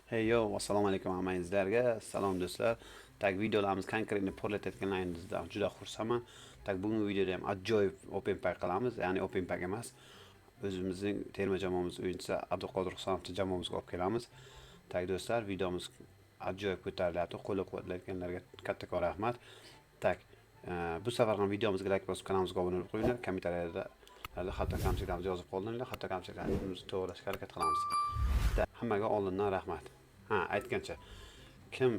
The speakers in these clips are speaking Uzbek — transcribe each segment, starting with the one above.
Hey yo, assalomu alaykum hammangizlarga. Salom do'stlar. Tak videolarimiz konkretni porlatayotganlaringizdan juda xursandman. Tak bugungi videoda ham ajoyib open pack qilamiz. Ya'ni open pack emas. O'zimizning terma jamoamiz o'yinchisi Abduqodir Husanovni jamoamizga olib kelamiz. Tak do'stlar, videomiz ajoyib ko'tarilyapti. Qo'llab-quvvatlayotganlarga kattakon rahmat. Tak bu safar ham videomizga like bosib kanalimizga obuna bo'lib qo'yinglar. Kommentariyada xato kamchiliklarni yozib qoldiringlar. Xato kamchiliklarimizni to'g'rilashga harakat qilamiz. Hammaga oldindan rahmat. Aytgancha kim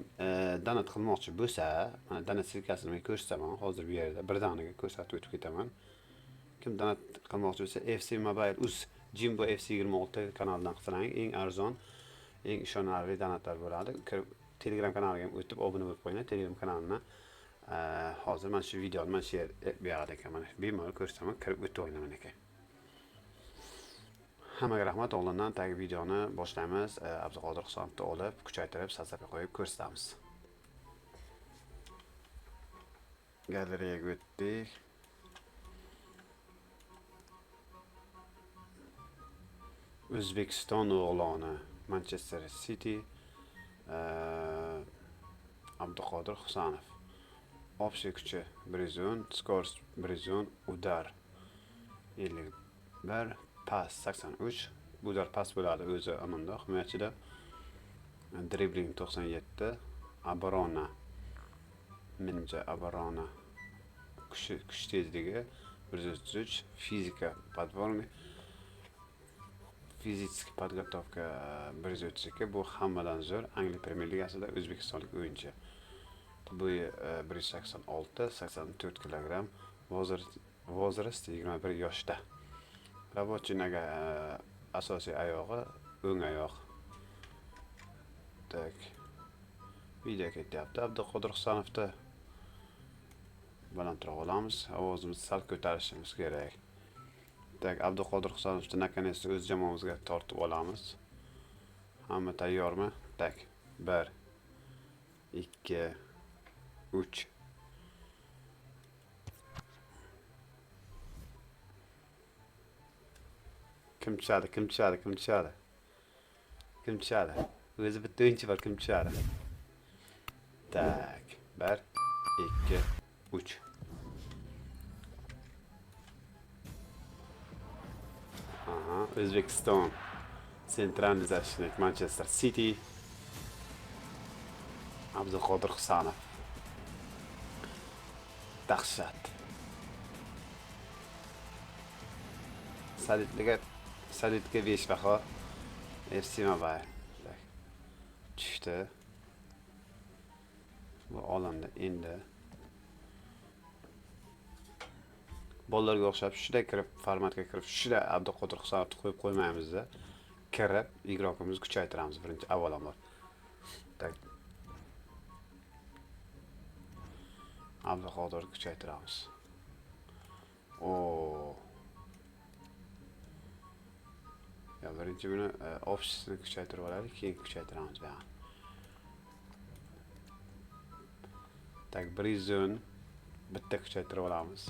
donat qilmoqchi bo'lsa, mana donat ssilkasini men ko'rsataman hozir bu yerda birdaniga ko'rsatib o'tib ketaman. Kim donat qilmoqchi bo'lsa, FC Mobile Uz Jimbo FC26 kanalidan qilsang eng arzon, eng ishonarli donatlar bo'ladi. Telegram kanaliga ham o'tib obuna bo'lib qo'yinglar. Telegram kanalini hozir mana shu videoni mana shu yer bu yerda ekan, mana bemalol ko'rsataman, kirib o'tib o'ynaman ekan. Hammaga rahmat. Oldindan tagi videoni boshlaymiz. Abduqodir Husanovni olib, kuchaytirib, sasabga qo'yib ko'rsatamiz. Galeriyaga o'tdik. O'zbekiston o'g'loni Manchester City Abduqodir Husanov. Общий kuchi 110, skorost 110, udar 51, pas 83. Bu udar pas bo'ladi o'zi amonda himoyachida. Dribbling 97, obrona menimcha obrona kuch tezligi 133, fizika подворный, fizический подготовка 132. Bu hammadan zo'r Angliya Premyer Ligasida o'zbekistonlik o'yinchi. Bo'yi 186, 84 kilogramm, возраст 21 yoshda. Ravochinaga asosiy oyog'i o'ng oyoq. Tak. Video ketyapti. Abduqodir Husanovda balandroq olamiz. Ovozimizni sal ko'tarishimiz kerak. Tak, Abduqodir Husanovni наконец-то o'z jamoamizga tortib olamiz. Hamma tayyormi? Tak. 1 2 3 Kim tushadi? O'zi bitta o'yinchi bor, kim tushadi? Tak. 1 2 3 O'zbekiston Centralniy защитник Manchester City Abduqodir Husanov. Dahshat. Salidga 5 baho. FC Mobile. Tushdi. Bu olindi endi. Bolalarga o'xshab shunday kirib, formatga kirib, shunday Abduqodir Husanovni qo'yib qo'ymaymiz-da. Kirib, igrokimizni kuchaytiramiz birinchi avvalambor. Tak. Abduqodirni kuchaytiramiz. Ya birinchi buni ofisni kuchaytirib olaylik, keyin kuchaytiramiz bu ham. Tak, Brizon bitta kuchaytirib olamiz.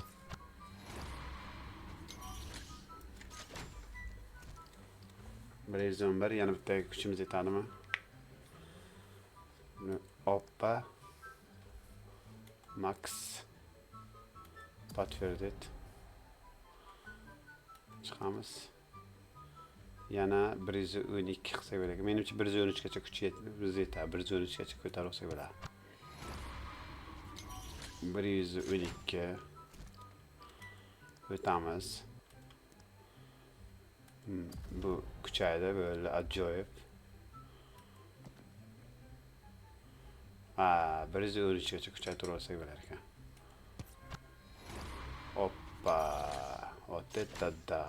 Brizon 1, yana bitta kuchimiz yetadimi? Oppa Max подтвердит. Chiqamiz. Yana 112 qilsak bo'ladi. Menimcha 113 gacha kuchi yetadi. 113 gacha ko'tarib olsak bo'ladi. 112 o'tamiz. Bu kuchaydi, böyle ajoyib. 113 gacha kuchaytirib olsak bo'lar ekan. Oppa. Otetada.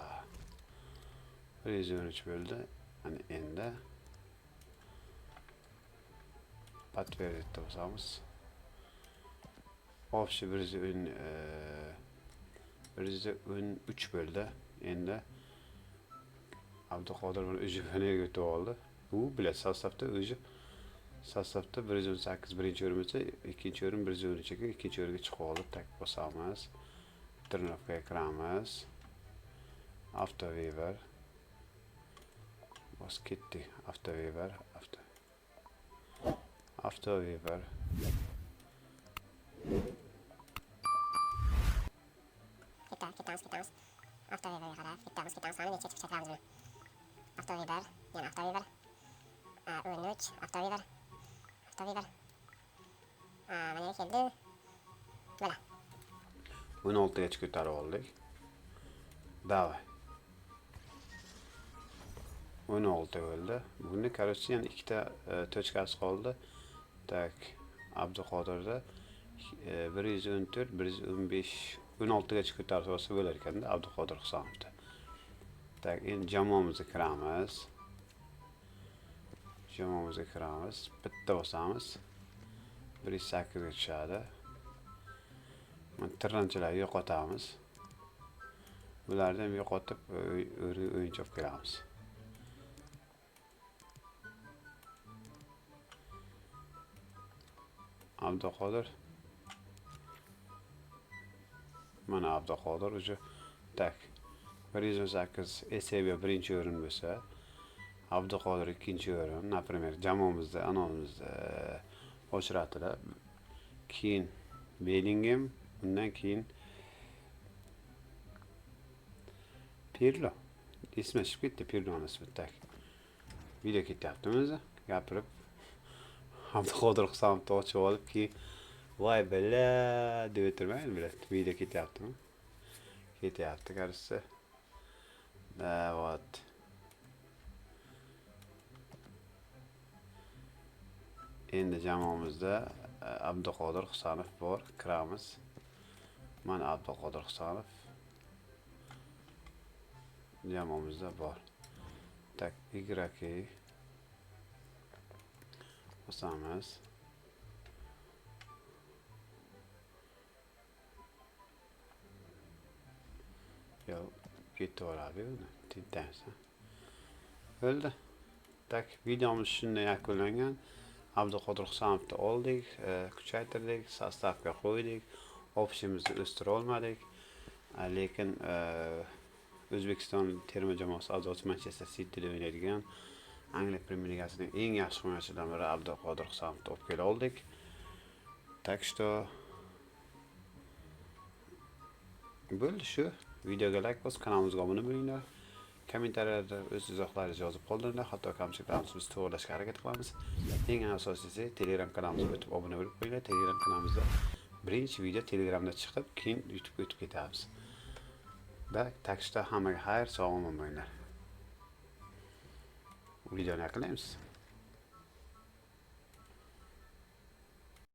113 bo'ldi. Hani endi подтвердить bosamiz. Общий 113 bo'ldi. Endi Abduqodir buni o'jiga o'tib oldi. U bilan sostavda 118 birinchi o'rin bo'lsa, ikkinchi o'rin 113 ekan, ikkinchi o'ringa chiqib oldi. Tak bosamiz. Тренировкаga kiramiz. Avtoweaver. Bos ketdik. Avtoweaver. Avtoweaver. Ketamiz. Avtoweaverga qarab ketamiz. Soni necha chiqamiz buni. Avtoweaver, yana Avtoweaver. 13, Avtoweaver. Mana keldi. Mana. 16gacha ko'tarib oldik. Davay. 16 bo'ldi. Buni короче yana ikkita tochkasi qoldi. Tak, Abduqodirda 114, 115, 16gacha ko'tarib olsa bo'lar ekanda Abduqodir Husanovda. Tak, endi jamoamizga kiramiz. Bitta bosamiz. 108 ga tushadi. Tirranchalarni yo'qotamiz. Bularni ham yo'qotib o'yinchi olib kelamiz. Abduqodir. Mana Abduqodir o'zi tak 108 SB birinchi o'rin bo'lsa, Abduqodir ikkinchi o'rin, например, jamoamizda anonimizda ochratilib, keyin Bellingham, undan keyin Pirlo. Ismi chiqib ketdi, Pirloning ismi tak. Video ketyaptimi o'zi? Gapirib Abduqodir Husanovni ochib olib, keyin voy billa deb o'tirmaydi bilat. Video ketyaptimi? Ketyapti, qarasa. Da, вот. Endi jamoamizda Abduqodir Husanov bor. Kiramiz. Mana Abduqodir Husanov jamoamizda bor. Tak, игроки. Bosamiz. Yo, ketaveradi uni. Tintamiz. Bo'ldi. Tak, videomiz shunday yakunlangan. Abduqodir Husanovni oldik, kuchaytirdik, sostavga qo'ydik. Ofishimizni o'stira olmadik. Lekin O'zbekiston terma jamoasi a'zosi Manchester City'da o'ynaydigan Angliya Premyer Ligasining eng yaxshi himoyachilaridan biri Abduqodir Husanovni olib kela oldik. Так что bo'ldi shu. Videoga like bosib, kanalimizga obuna bo'linglar. Kommentariyada o'z izohlaringizni yozib qoldiringlar. Hatto kamchiliklarimizni biz to'g'rilashga harakat qilamiz. Eng asosiysi Telegram kanalimizga o'tib obuna bo'lib qo'yinglar. Telegram kanalimizda birinchi video Telegramda chiqib, keyin YouTube'ga o'tib ketamiz. Tak что hammaga xayr, sog' omon bo'linglar. Videoni yakunlaymiz.